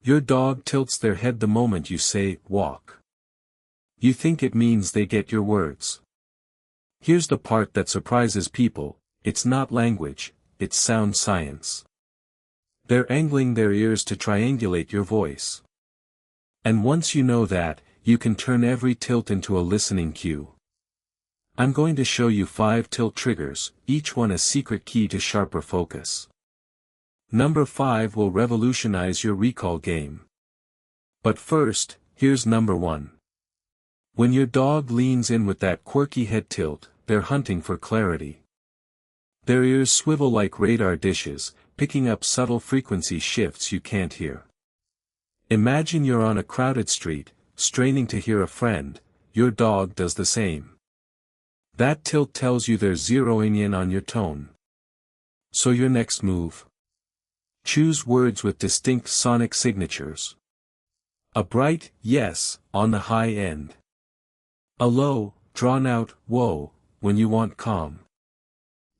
Your dog tilts their head the moment you say, walk. You think it means they get your words. Here's the part that surprises people, it's not language, it's sound science. They're angling their ears to triangulate your voice. And once you know that, you can turn every tilt into a listening cue. I'm going to show you 5 tilt triggers, each one a secret key to sharper focus. Number 5 will revolutionize your recall game. But first, here's number 1. When your dog leans in with that quirky head tilt, they're hunting for clarity. Their ears swivel like radar dishes, picking up subtle frequency shifts you can't hear. Imagine you're on a crowded street, straining to hear a friend, your dog does the same. That tilt tells you they're zeroing in on your tone. So your next move? Choose words with distinct sonic signatures. A bright, yes, on the high end. A low, drawn-out, whoa, when you want calm.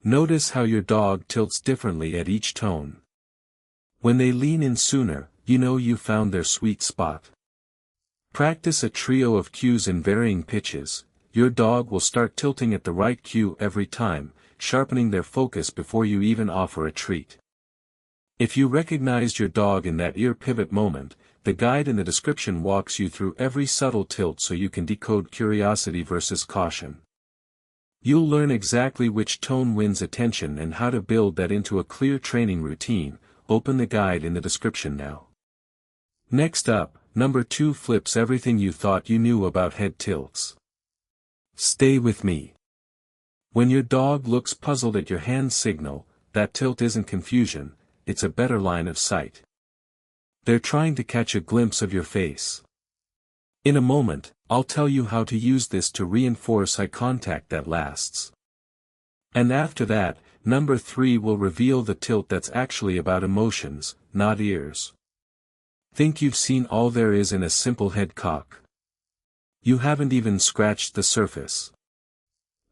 Notice how your dog tilts differently at each tone. When they lean in sooner, you know you found their sweet spot. Practice a trio of cues in varying pitches, your dog will start tilting at the right cue every time, sharpening their focus before you even offer a treat. If you recognized your dog in that ear pivot moment, the guide in the description walks you through every subtle tilt so you can decode curiosity versus caution. You'll learn exactly which tone wins attention and how to build that into a clear training routine. Open the guide in the description now. Next up, number 2 flips everything you thought you knew about head tilts. Stay with me. When your dog looks puzzled at your hand signal, that tilt isn't confusion, it's a better line of sight. They're trying to catch a glimpse of your face. In a moment, I'll tell you how to use this to reinforce eye contact that lasts. And after that, number 3 will reveal the tilt that's actually about emotions, not ears. Think you've seen all there is in a simple head cock? You haven't even scratched the surface.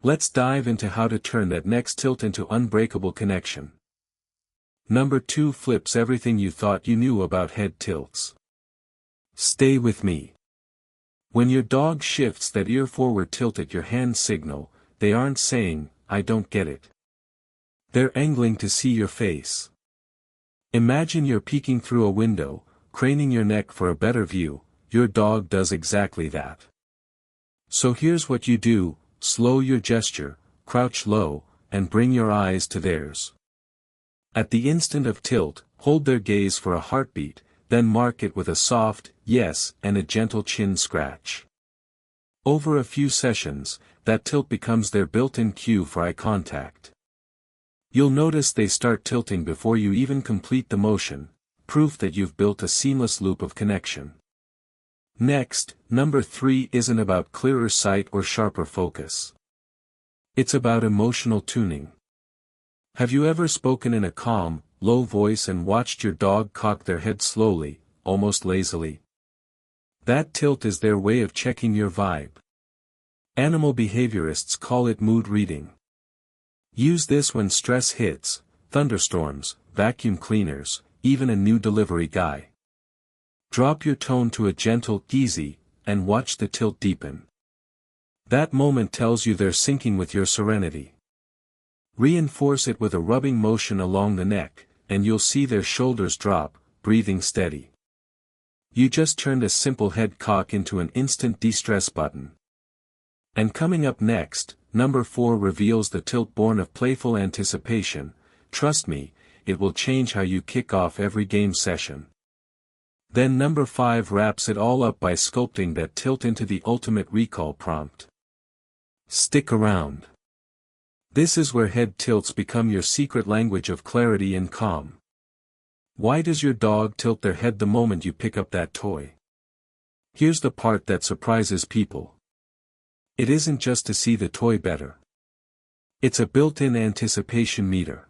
Let's dive into how to turn that next tilt into unbreakable connection. Number 2 flips everything you thought you knew about head tilts. Stay with me. When your dog shifts that ear forward tilt at your hand signal, they aren't saying, I don't get it. They're angling to see your face. Imagine you're peeking through a window, craning your neck for a better view, your dog does exactly that. So here's what you do, slow your gesture, crouch low, and bring your eyes to theirs. At the instant of tilt, hold their gaze for a heartbeat, then mark it with a soft, yes, and a gentle chin scratch. Over a few sessions, that tilt becomes their built-in cue for eye contact. You'll notice they start tilting before you even complete the motion, proof that you've built a seamless loop of connection. Next, number 3 isn't about clearer sight or sharper focus. It's about emotional tuning. Have you ever spoken in a calm, low voice and watched your dog cock their head slowly, almost lazily? That tilt is their way of checking your vibe. Animal behaviorists call it mood reading. Use this when stress hits, thunderstorms, vacuum cleaners, even a new delivery guy. Drop your tone to a gentle, easy, and watch the tilt deepen. That moment tells you they're syncing with your serenity. Reinforce it with a rubbing motion along the neck, and you'll see their shoulders drop, breathing steady. You just turned a simple head cock into an instant de-stress button. And coming up next, number 4 reveals the tilt born of playful anticipation. Trust me, it will change how you kick off every game session. Then number 5 wraps it all up by sculpting that tilt into the ultimate recall prompt. Stick around. This is where head tilts become your secret language of clarity and calm. Why does your dog tilt their head the moment you pick up that toy? Here's the part that surprises people. It isn't just to see the toy better. It's a built-in anticipation meter.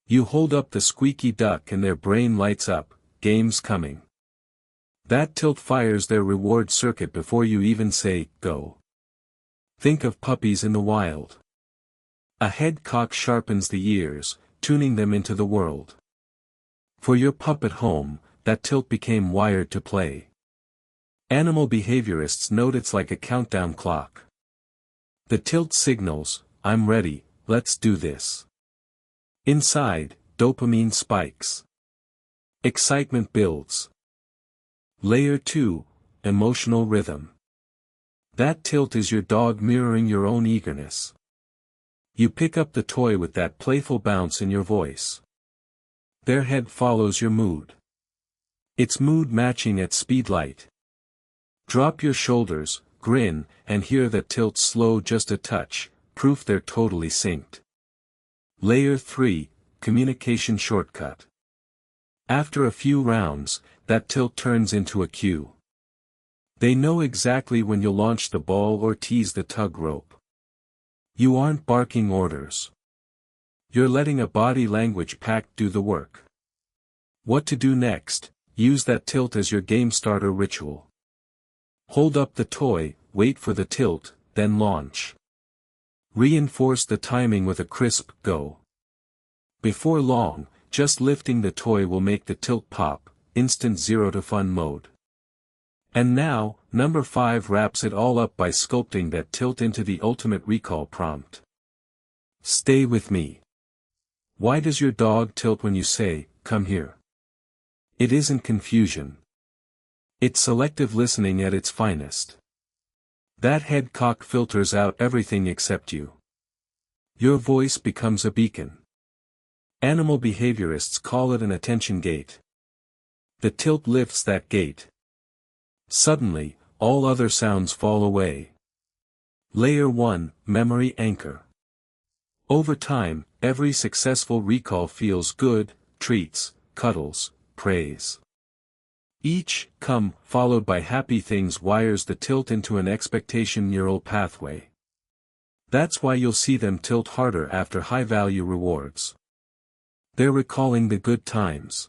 You hold up the squeaky duck and their brain lights up, game's coming. That tilt fires their reward circuit before you even say, go. Think of puppies in the wild. A head cock sharpens the ears, tuning them into the world. For your pup at home, that tilt became wired to play. Animal behaviorists note it's like a countdown clock. The tilt signals, I'm ready, let's do this. Inside, dopamine spikes. Excitement builds. Layer 2, emotional rhythm. That tilt is your dog mirroring your own eagerness. You pick up the toy with that playful bounce in your voice. Their head follows your mood. It's mood matching at speed light. Drop your shoulders, grin, and hear that tilt slow just a touch, proof they're totally synced. Layer 3, communication shortcut. After a few rounds, that tilt turns into a cue. They know exactly when you'll launch the ball or tease the tug rope. You aren't barking orders. You're letting a body language pack do the work. What to do next? Use that tilt as your game starter ritual. Hold up the toy, wait for the tilt, then launch. Reinforce the timing with a crisp go. Before long, just lifting the toy will make the tilt pop, instant 0 to fun mode. And now, number 5 wraps it all up by sculpting that tilt into the ultimate recall prompt. Stay with me. Why does your dog tilt when you say, come here? It isn't confusion. It's selective listening at its finest. That head cock filters out everything except you. Your voice becomes a beacon. Animal behaviorists call it an attention gate. The tilt lifts that gate. Suddenly, all other sounds fall away. Layer 1, memory anchor. Over time, every successful recall feels good, treats, cuddles, praise. Each come followed by happy things wires the tilt into an expectation neural pathway. That's why you'll see them tilt harder after high-value rewards. They're recalling the good times.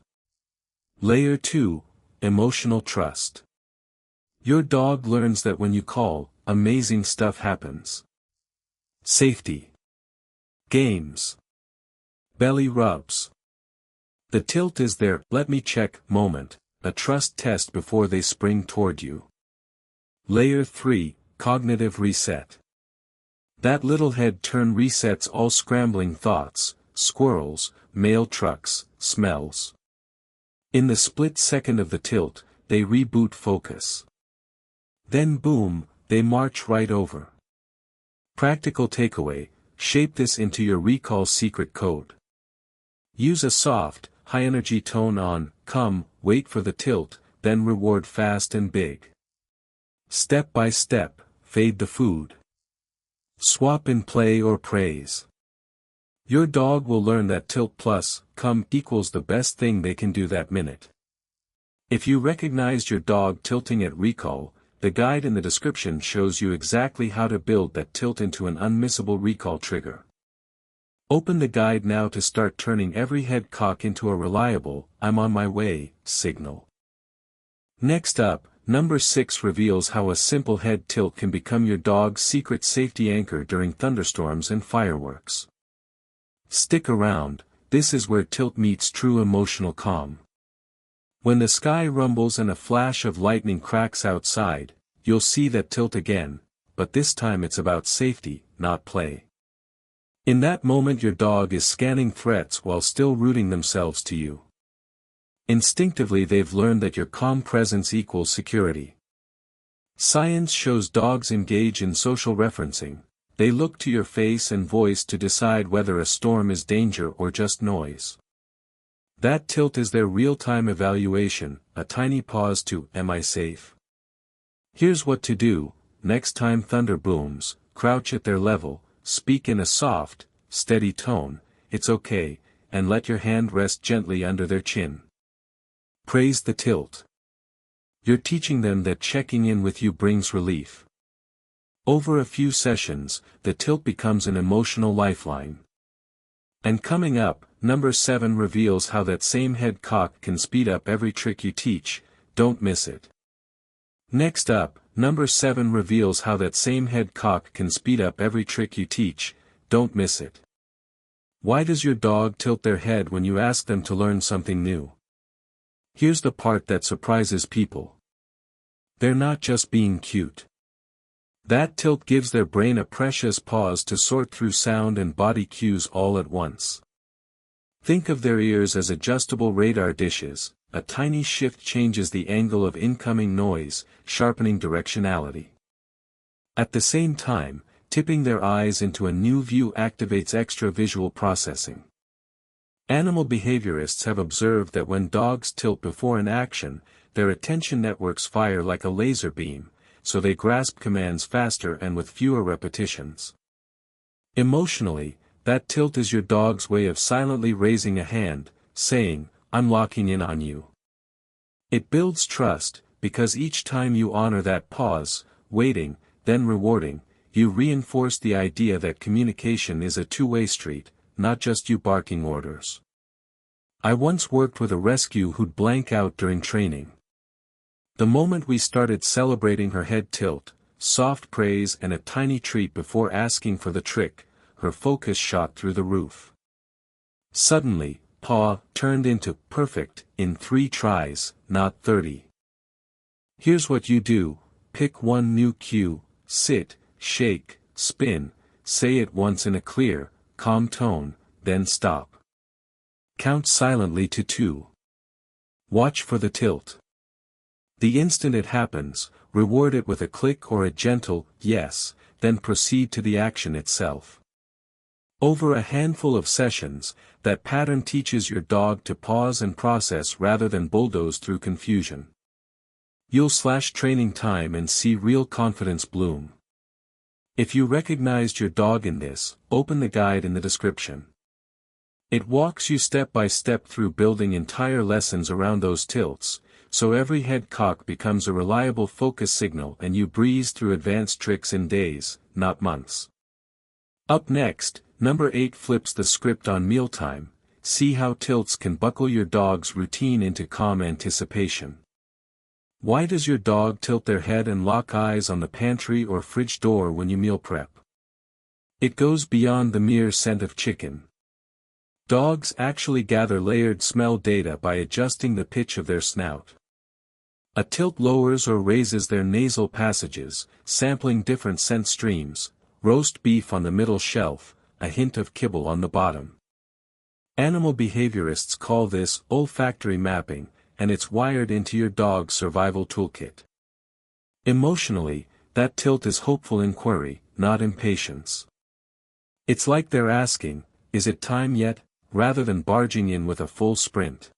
Layer 2, emotional trust. Your dog learns that when you call, amazing stuff happens. Safety. Games. Belly rubs. The tilt is their let me check moment, a trust test before they spring toward you. Layer 3, cognitive reset. That little head turn resets all scrambling thoughts, squirrels, mail trucks, smells. In the split second of the tilt, they reboot focus. Then boom, they march right over. Practical takeaway, shape this into your recall secret code. Use a soft, high-energy tone on, come, wait for the tilt, then reward fast and big. Step by step, fade the food. Swap in play or praise. Your dog will learn that tilt plus, come equals the best thing they can do that minute. If you recognized your dog tilting at recall, the guide in the description shows you exactly how to build that tilt into an unmissable recall trigger. Open the guide now to start turning every head cock into a reliable, I'm on my way, signal. Next up, number 6 reveals how a simple head tilt can become your dog's secret safety anchor during thunderstorms and fireworks. Stick around, this is where tilt meets true emotional calm. When the sky rumbles and a flash of lightning cracks outside, you'll see that tilt again, but this time it's about safety, not play. In that moment your dog is scanning threats while still rooting themselves to you. Instinctively they've learned that your calm presence equals security. Science shows dogs engage in social referencing. They look to your face and voice to decide whether a storm is danger or just noise. That tilt is their real-time evaluation, a tiny pause to, am I safe? Here's what to do, next time thunder booms, crouch at their level, speak in a soft, steady tone, it's okay, and let your hand rest gently under their chin. Praise the tilt. You're teaching them that checking in with you brings relief. Over a few sessions, the tilt becomes an emotional lifeline. And coming up, number 7 reveals how that same head cock can speed up every trick you teach, don't miss it. Next up, number 7 reveals how that same head cock can speed up every trick you teach, don't miss it. Why does your dog tilt their head when you ask them to learn something new? Here's the part that surprises people. They're not just being cute. That tilt gives their brain a precious pause to sort through sound and body cues all at once. Think of their ears as adjustable radar dishes. A tiny shift changes the angle of incoming noise, sharpening directionality. At the same time, tipping their eyes into a new view activates extra visual processing. Animal behaviorists have observed that when dogs tilt before an action, their attention networks fire like a laser beam, so they grasp commands faster and with fewer repetitions. Emotionally, that tilt is your dog's way of silently raising a hand, saying, "I'm locking in on you." It builds trust, because each time you honor that pause, waiting, then rewarding, you reinforce the idea that communication is a two-way street, not just you barking orders. I once worked with a rescue who'd blank out during training. The moment we started celebrating her head tilt, soft praise and a tiny treat before asking for the trick, her focus shot through the roof. Suddenly, paw turned into perfect in 3 tries, not 30. Here's what you do: pick one new cue, sit, shake, spin, say it once in a clear, calm tone, then stop. Count silently to 2. Watch for the tilt. The instant it happens, reward it with a click or a gentle yes, then proceed to the action itself. Over a handful of sessions, that pattern teaches your dog to pause and process rather than bulldoze through confusion. You'll slash training time and see real confidence bloom. If you recognized your dog in this, open the guide in the description. It walks you step by step through building entire lessons around those tilts, so every head cock becomes a reliable focus signal and you breeze through advanced tricks in days, not months. Up next, number 8 flips the script on mealtime. See how tilts can buckle your dog's routine into calm anticipation. Why does your dog tilt their head and lock eyes on the pantry or fridge door when you meal prep? It goes beyond the mere scent of chicken. Dogs actually gather layered smell data by adjusting the pitch of their snout. A tilt lowers or raises their nasal passages, sampling different scent streams: roast beef on the middle shelf, a hint of kibble on the bottom. Animal behaviorists call this olfactory mapping, and it's wired into your dog's survival toolkit. Emotionally, that tilt is hopeful inquiry, not impatience. It's like they're asking, "Is it time yet?" rather than barging in with a full sprint.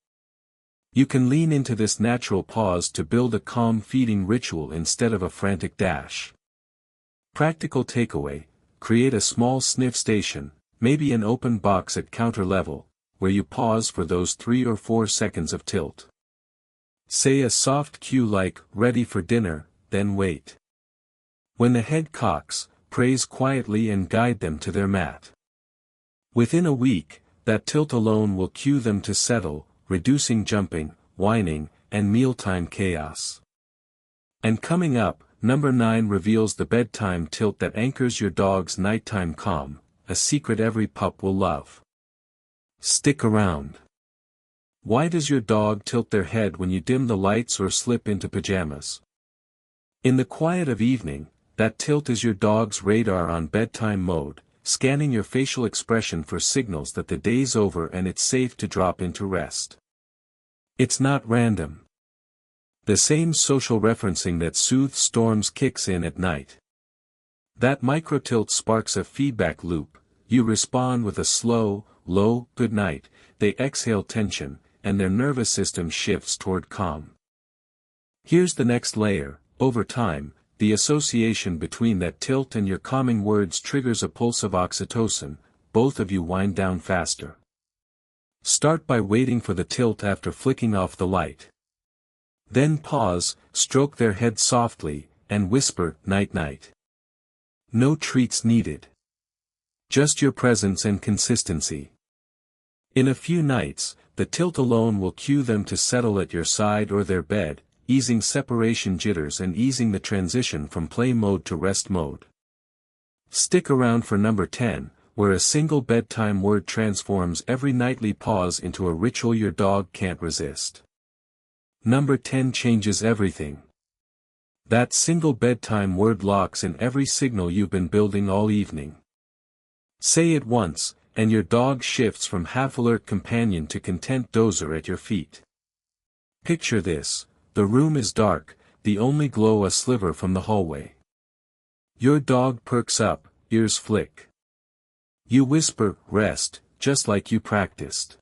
You can lean into this natural pause to build a calm feeding ritual instead of a frantic dash. Practical takeaway: create a small sniff station, maybe an open box at counter level, where you pause for those 3 or 4 seconds of tilt. Say a soft cue like, "Ready for dinner," then wait. When the head cocks, praise quietly and guide them to their mat. Within a week, that tilt alone will cue them to settle, reducing jumping, whining, and mealtime chaos. And coming up, number 9 reveals the bedtime tilt that anchors your dog's nighttime calm, a secret every pup will love. Stick around. Why does your dog tilt their head when you dim the lights or slip into pajamas? In the quiet of evening, that tilt is your dog's radar on bedtime mode, scanning your facial expression for signals that the day's over and it's safe to drop into rest. It's not random. The same social referencing that soothes storms kicks in at night. That microtilt sparks a feedback loop. You respond with a slow, low, "good night," they exhale tension, and their nervous system shifts toward calm. Here's the next layer: over time, the association between that tilt and your calming words triggers a pulse of oxytocin, both of you wind down faster. Start by waiting for the tilt after flicking off the light. Then pause, stroke their head softly, and whisper, "Night-night." No treats needed. Just your presence and consistency. In a few nights, the tilt alone will cue them to settle at your side or their bed, easing separation jitters and easing the transition from play mode to rest mode. Stick around for number 10, where a single bedtime word transforms every nightly pause into a ritual your dog can't resist. Number 10 changes everything. That single bedtime word locks in every signal you've been building all evening. Say it once, and your dog shifts from half-alert companion to content dozer at your feet. Picture this: the room is dark, the only glow a sliver from the hallway. Your dog perks up, ears flick. You whisper, "Rest," just like you practiced.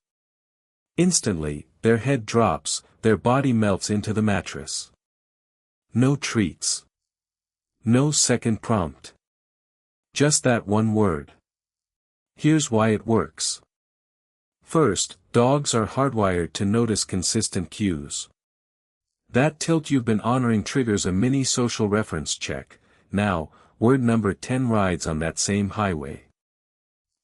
Instantly, their head drops, their body melts into the mattress. No treats. No second prompt. Just that one word. Here's why it works. First, dogs are hardwired to notice consistent cues. That tilt you've been honoring triggers a mini social reference check. Now, word number 10 rides on that same highway.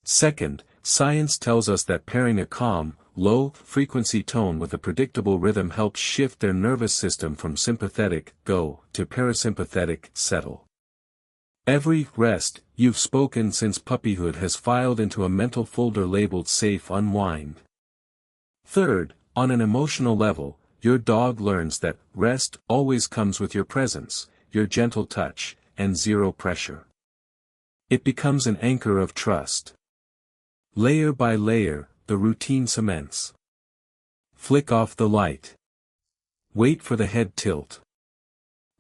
Second, science tells us that pairing a calm, low-frequency tone with a predictable rhythm helps shift their nervous system from sympathetic, go, to parasympathetic, settle. Every rest you've spoken since puppyhood has filed into a mental folder labeled safe unwind. Third, on an emotional level, your dog learns that rest always comes with your presence, your gentle touch, and zero pressure. It becomes an anchor of trust. Layer by layer, the routine cements. Flick off the light. Wait for the head tilt.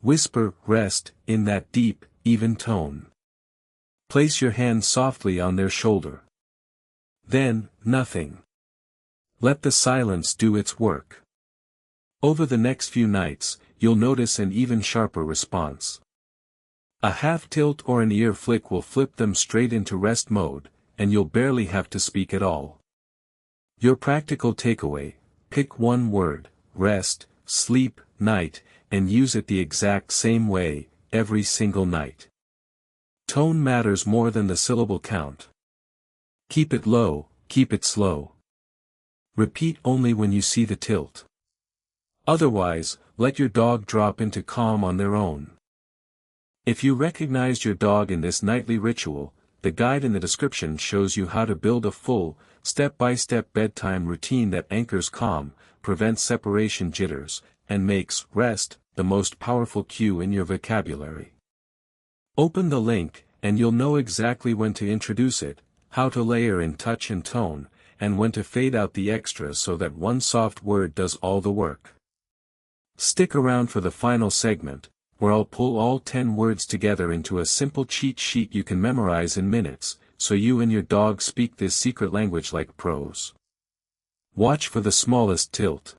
Whisper, "Rest," in that deep, even tone. Place your hand softly on their shoulder. Then, nothing. Let the silence do its work. Over the next few nights, you'll notice an even sharper response. A half tilt or an ear flick will flip them straight into rest mode, and you'll barely have to speak at all. Your practical takeaway: pick one word, rest, sleep, night, and use it the exact same way, every single night. Tone matters more than the syllable count. Keep it low, keep it slow. Repeat only when you see the tilt. Otherwise, let your dog drop into calm on their own. If you recognized your dog in this nightly ritual, the guide in the description shows you how to build a full, step-by-step bedtime routine that anchors calm, prevents separation jitters, and makes rest the most powerful cue in your vocabulary. Open the link, and you'll know exactly when to introduce it, how to layer in touch and tone, and when to fade out the extras so that one soft word does all the work. Stick around for the final segment, where I'll pull all 10 words together into a simple cheat sheet you can memorize in minutes, so you and your dog speak this secret language like pros. Watch for the smallest tilt.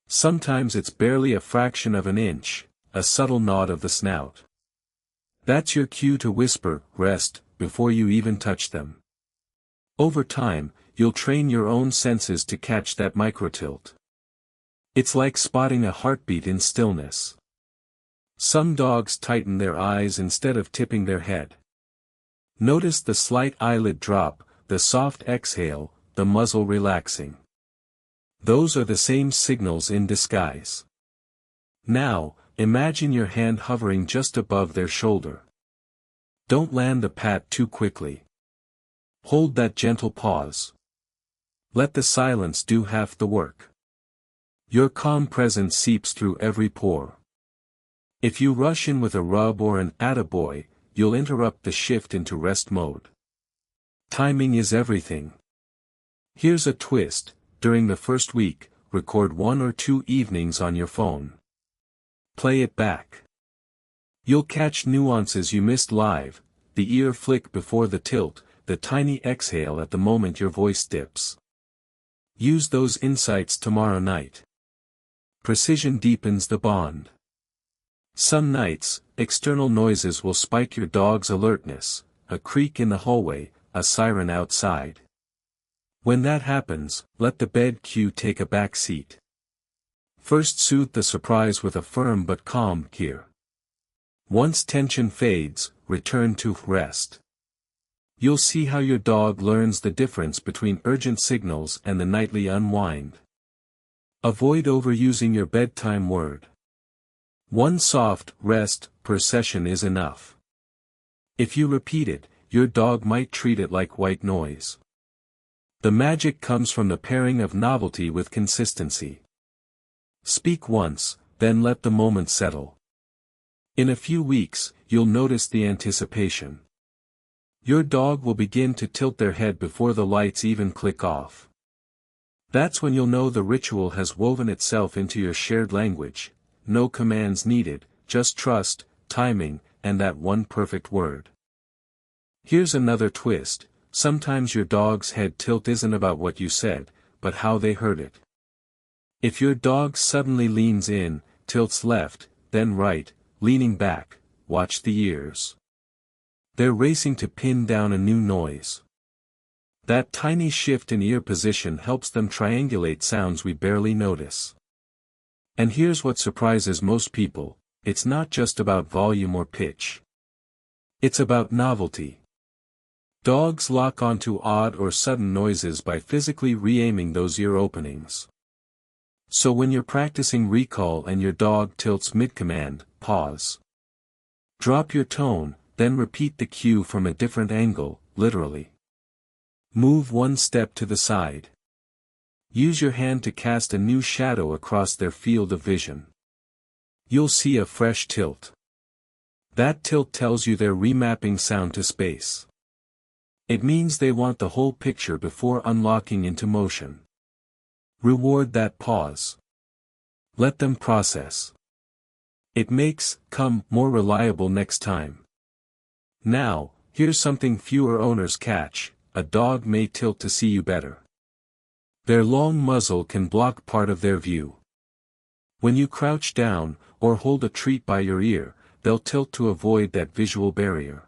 Sometimes it's barely a fraction of an inch, a subtle nod of the snout. That's your cue to whisper, "Rest," before you even touch them. Over time, you'll train your own senses to catch that microtilt. It's like spotting a heartbeat in stillness. Some dogs tighten their eyes instead of tipping their head. Notice the slight eyelid drop, the soft exhale, the muzzle relaxing. Those are the same signals in disguise. Now, imagine your hand hovering just above their shoulder. Don't land the pat too quickly. Hold that gentle pause. Let the silence do half the work. Your calm presence seeps through every pore. If you rush in with a rub or an attaboy, you'll interrupt the shift into rest mode. Timing is everything. Here's a twist: during the first week, record 1 or 2 evenings on your phone. Play it back. You'll catch nuances you missed live: the ear flick before the tilt, the tiny exhale at the moment your voice dips. Use those insights tomorrow night. Precision deepens the bond. Some nights, external noises will spike your dog's alertness: a creak in the hallway, a siren outside. When that happens, let the bed cue take a back seat. First soothe the surprise with a firm but calm "here." Once tension fades, return to rest. You'll see how your dog learns the difference between urgent signals and the nightly unwind. Avoid overusing your bedtime word. One soft rest per session is enough. If you repeat it, your dog might treat it like white noise. The magic comes from the pairing of novelty with consistency. Speak once, then let the moment settle. In a few weeks, you'll notice the anticipation. Your dog will begin to tilt their head before the lights even click off. That's when you'll know the ritual has woven itself into your shared language. No commands needed, just trust, timing, and that one perfect word. Here's another twist: sometimes your dog's head tilt isn't about what you said, but how they heard it. If your dog suddenly leans in, tilts left, then right, leaning back, watch the ears. They're racing to pin down a new noise. That tiny shift in ear position helps them triangulate sounds we barely notice. And here's what surprises most people: it's not just about volume or pitch. It's about novelty. Dogs lock onto odd or sudden noises by physically re-aiming those ear openings. So when you're practicing recall and your dog tilts mid-command, pause. Drop your tone, then repeat the cue from a different angle, literally. Move one step to the side. Use your hand to cast a new shadow across their field of vision. You'll see a fresh tilt. That tilt tells you they're remapping sound to space. It means they want the whole picture before unlocking into motion. Reward that pause. Let them process. It makes come more reliable next time. Now, here's something fewer owners catch: a dog may tilt to see you better. Their long muzzle can block part of their view. When you crouch down, or hold a treat by your ear, they'll tilt to avoid that visual barrier.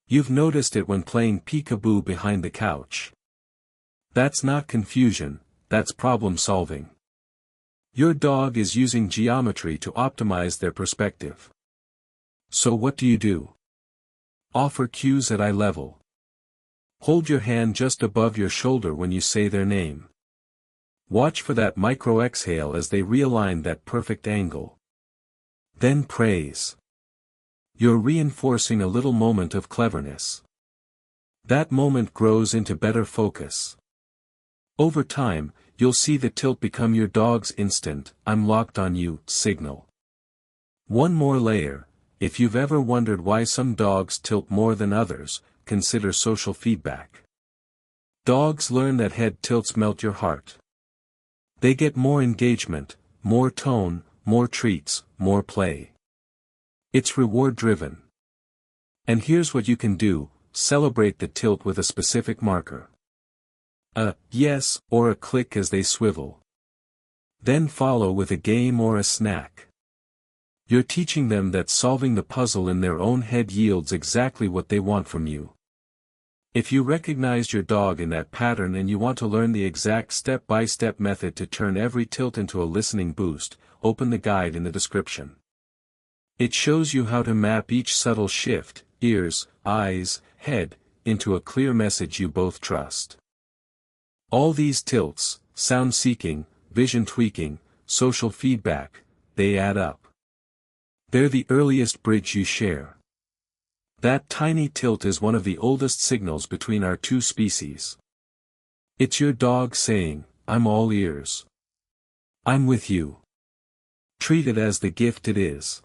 You've noticed it when playing peekaboo behind the couch. That's not confusion, that's problem solving. Your dog is using geometry to optimize their perspective. So what do? Offer cues at eye level. Hold your hand just above your shoulder when you say their name. Watch for that micro exhale as they realign that perfect angle. Then praise. You're reinforcing a little moment of cleverness. That moment grows into better focus. Over time, you'll see the tilt become your dog's instant "I'm locked on you" signal. One more layer: if you've ever wondered why some dogs tilt more than others, consider social feedback. Dogs learn that head tilts melt your heart. They get more engagement, more tone, more treats, more play. It's reward-driven. And here's what you can do: celebrate the tilt with a specific marker. A yes or a click as they swivel. Then follow with a game or a snack. You're teaching them that solving the puzzle in their own head yields exactly what they want from you. If you recognized your dog in that pattern and you want to learn the exact step-by-step method to turn every tilt into a listening boost, open the guide in the description. It shows you how to map each subtle shift, ears, eyes, head, into a clear message you both trust. All these tilts, sound seeking, vision tweaking, social feedback, they add up. They're the earliest bridge you share. That tiny tilt is one of the oldest signals between our two species. It's your dog saying, "I'm all ears. I'm with you." Treat it as the gift it is.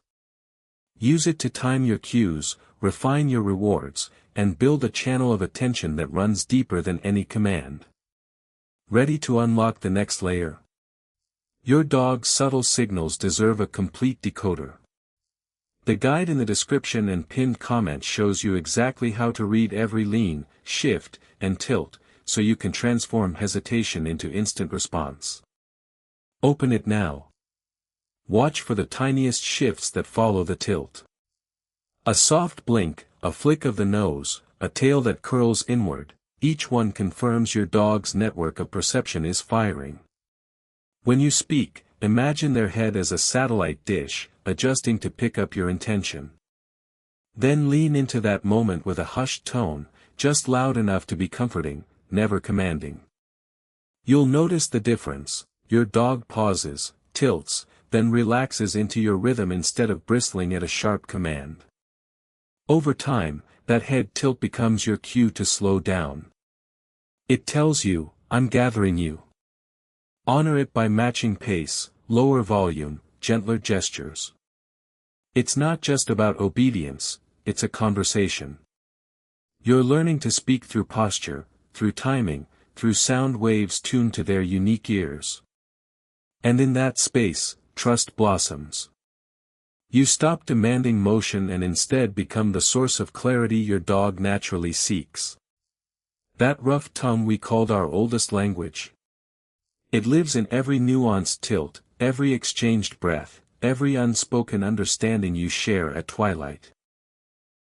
Use it to time your cues, refine your rewards, and build a channel of attention that runs deeper than any command. Ready to unlock the next layer? Your dog's subtle signals deserve a complete decoder. The guide in the description and pinned comment shows you exactly how to read every lean, shift, and tilt, so you can transform hesitation into instant response. Open it now. Watch for the tiniest shifts that follow the tilt. A soft blink, a flick of the nose, a tail that curls inward, each one confirms your dog's network of perception is firing. When you speak, imagine their head as a satellite dish, adjusting to pick up your intention. Then lean into that moment with a hushed tone, just loud enough to be comforting, never commanding. You'll notice the difference: your dog pauses, tilts, then relaxes into your rhythm instead of bristling at a sharp command. Over time, that head tilt becomes your cue to slow down. It tells you, "I'm gathering you." Honor it by matching pace, lower volume, gentler gestures. It's not just about obedience, it's a conversation. You're learning to speak through posture, through timing, through sound waves tuned to their unique ears. And in that space, trust blossoms. You stop demanding motion and instead become the source of clarity your dog naturally seeks. That rough tongue we called our oldest language. It lives in every nuanced tilt, every exchanged breath, every unspoken understanding you share at twilight.